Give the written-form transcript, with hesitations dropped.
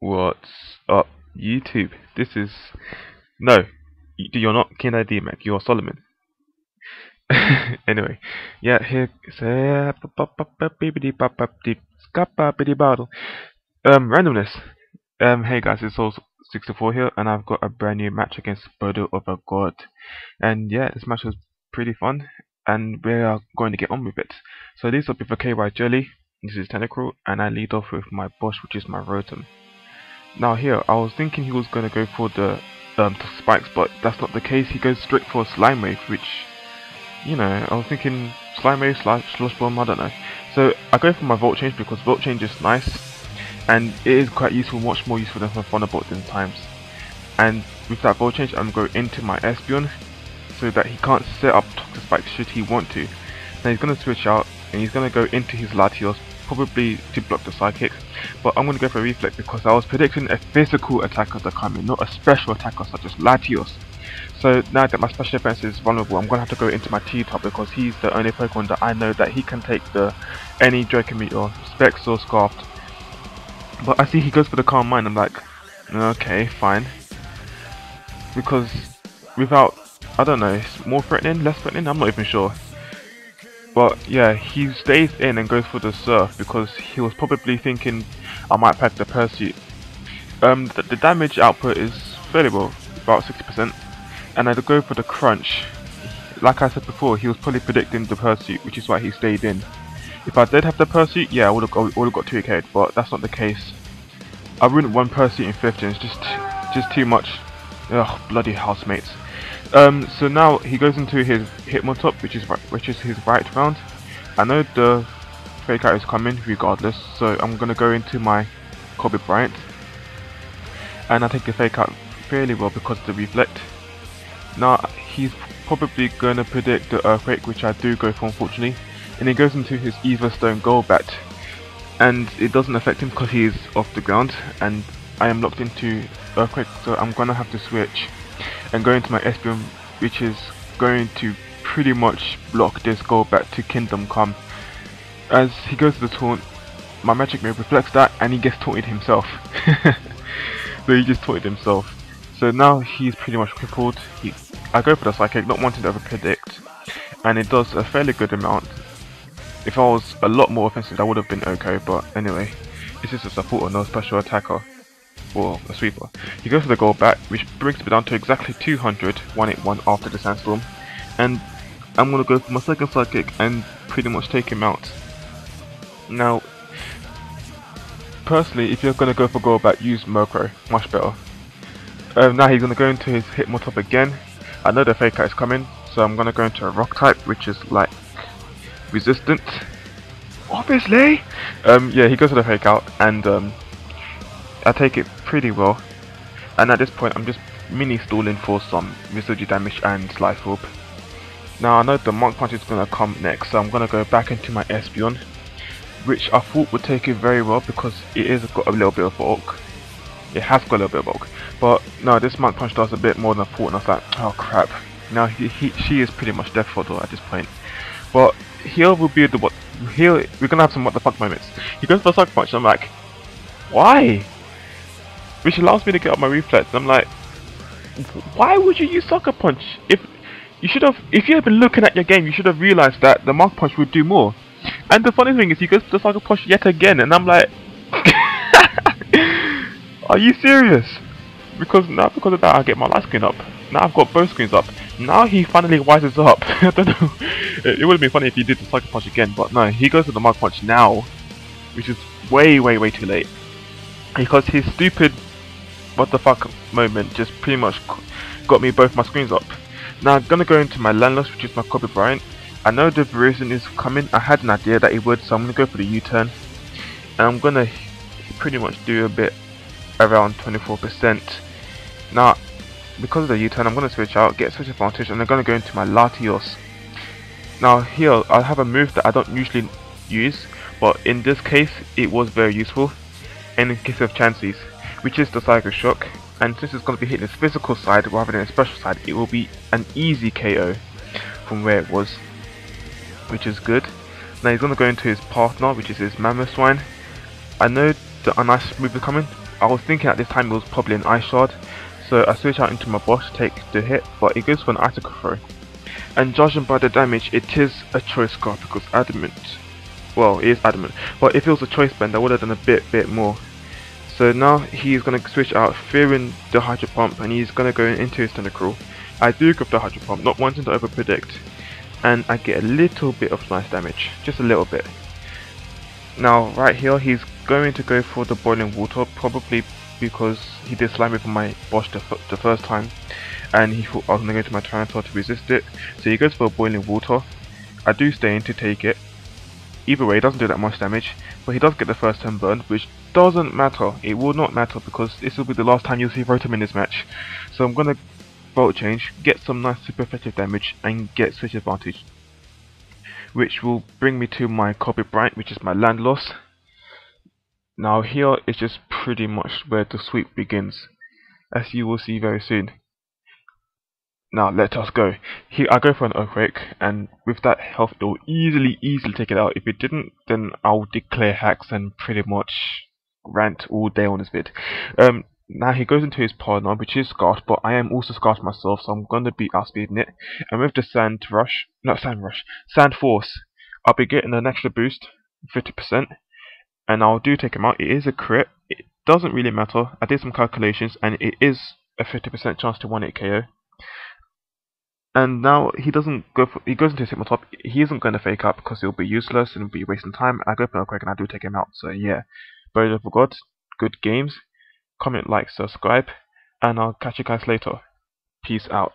What's up, YouTube? This is no, you're not King ID Mac. You're Solomon. Anyway, yeah, here say randomness. Hey guys, it's all 64 here, and I've got a brand new match against thebodofagod, and yeah, this match was pretty fun, and we are going to get on with it. So these are with a KY Jelly. This is Tentacruel, and I lead off with my boss, which is my Rotom. Now here, I was thinking he was going to go for the spikes, but that's not the case. He goes straight for a Slime Wave, which, you know, I was thinking Slime Wave, Slush Bomb, I don't know. So I go for my Volt Change because Volt Change is nice, and it is quite useful, much more useful than my Thunderbolt in times. And with that Volt Change, I'm going into my Espeon, so that he can't set up Toxic Spikes should he want to. Now he's going to switch out, and he's going to go into his Latios, probably to block the Psychic, but I'm going to go for a Reflect because I was predicting a physical attacker to come in, not a special attacker such as Latios. So now that my special defense is vulnerable, I'm going to have to go into my T-Top because he's the only Pokemon that I know that he can take any Draco Meteor, Specs or Scarfed. But I see he goes for the Calm Mind. I'm like, okay, fine. Because without, I don't know, it's more threatening, less threatening, I'm not even sure. But yeah, he stays in and goes for the Surf because he was probably thinking I might pack the Pursuit. The damage output is fairly well, about 60%, and I'd go for the Crunch. Like I said before, he was probably predicting the Pursuit, which is why he stayed in. If I did have the Pursuit, yeah, I would have got 2K'd, but that's not the case. I wouldn't want Pursuit in 15, it's just too much. Ugh, bloody housemates. So now he goes into his Hitmontop, which is his right round. I know the Fake Out is coming regardless, so I'm gonna go into my Kobe Bryant, and I take the Fake Out fairly well because of the Reflect. Now he's probably gonna predict the Earthquake, which I do go for unfortunately, and he goes into his Ether Stone Golbat, and it doesn't affect him because he is off the ground, and I am locked into Earthquake, so I'm gonna have to switch and go into my Espeon, which is going to pretty much block this Golbat to Kingdom Come. As he goes to the taunt, my Magic Mirror reflects that and he gets taunted himself. So he just taunted himself. So now he's pretty much crippled. I go for the Psychic, not wanting to over predict, and it does a fairly good amount. If I was a lot more offensive, that would have been okay, but anyway, it's just a support or no special attacker. Or a sweeper. He goes for the Golbat, which brings me down to exactly 200, 181 after the Sandstorm, and I'm gonna go for my second Psychic and pretty much take him out. Now, personally, if you're gonna go for Golbat, use Murkrow, much better. Now he's gonna go into his Hitmontop again. I know the Fake Out is coming, so I'm gonna go into a Rock type, which is like resistant. Obviously. Yeah, he goes for the Fake Out, and I take it pretty well, and at this point I'm just mini stalling for some Misuji damage and Slice Orb. Now I know the Monk Punch is going to come next, so I'm going to go back into my Espeon, which I thought would take it very well because it is got a little bit of bulk. It has got a little bit of bulk, but no, this Monk Punch does a bit more than I thought, and I was like, oh crap. Now she is pretty much death fodder at this point. But here will be the we're going to have some what the fuck moments. He goes for a Sucker Punch, and I'm like, why? Which allows me to get up my Reflex. I'm like, why would you use Sucker Punch? If you had been looking at your game, you should have realized that the Mark Punch would do more. And the funny thing is, he goes to the Sucker Punch yet again, and I'm like, are you serious? Because of that, I get my light screen up. Now I've got both screens up. Now he finally wises up. I don't know. It would have been funny if he did the Sucker Punch again, but no, he goes to the Mark Punch now, which is way too late. Because his stupid what the fuck moment just pretty much got me both my screens up. Now I'm gonna go into my Landless, which is my Kobe Bryant. I know the Verizon is coming. I had an idea that it would, so I'm gonna go for the U-turn, and I'm gonna pretty much do a bit around 24%. Now because of the U-turn, I'm gonna switch out, get switch advantage, and I'm gonna go into my Latios. Now here I have a move that I don't usually use, but in this case it was very useful, and in case of chances, which is the Psycho Shock, and since it's going to be hitting its physical side rather than its special side, it will be an easy KO from where it was, which is good. Now he's going to go into his partner, which is his Mammoth Swine. I know the nice move is coming, I was thinking at this time it was probably an ice shard, so I switch out into my boss to take the hit, but it goes for an icicle throw. And judging by the damage, it is a choice card because adamant. Well, it is adamant, but if it was a choice band, I would have done a bit more. So now he's going to switch out, fearing the Hydro Pump, and he's going to go into his Tentacruel. I do go for the Hydro Pump, not wanting to over predict, and I get a little bit of slice damage, just a little bit. Now right here he's going to go for the Boiling Water, probably because he did slime me for my boss the first time, and he thought I was going to go to my Tyranitar to resist it, so he goes for a Boiling Water. I do stay in to take it. Either way, it doesn't do that much damage, but he does get the first turn burn, which doesn't matter. It will not matter because this will be the last time you'll see Rotom in this match. So I'm going to Volt Change, get some nice super effective damage, and get Switch Advantage, which will bring me to my Copy Bright, which is my land loss. Now here is just pretty much where the sweep begins, as you will see very soon. Now let us go. Here I go for an Earthquake, and with that health it will easily take it out. If it didn't, then I'll declare hacks and pretty much rant all day on this vid. Now he goes into his partner, which is Scarf, but I am also Scarf myself, so I'm gonna be outspeeding it. And with the Sand Force, I'll be getting an extra boost, 50%, and I'll take him out. It is a crit. It doesn't really matter. I did some calculations, and it is a 50% chance to 1-hit KO. And now he doesn't go for, he goes into his Hypnotop. He isn't going to fake out because it'll be useless and be wasting time. I go for Earthquake and I do take him out. So yeah, thebodofagod, good games. Comment, like, subscribe, and I'll catch you guys later. Peace out.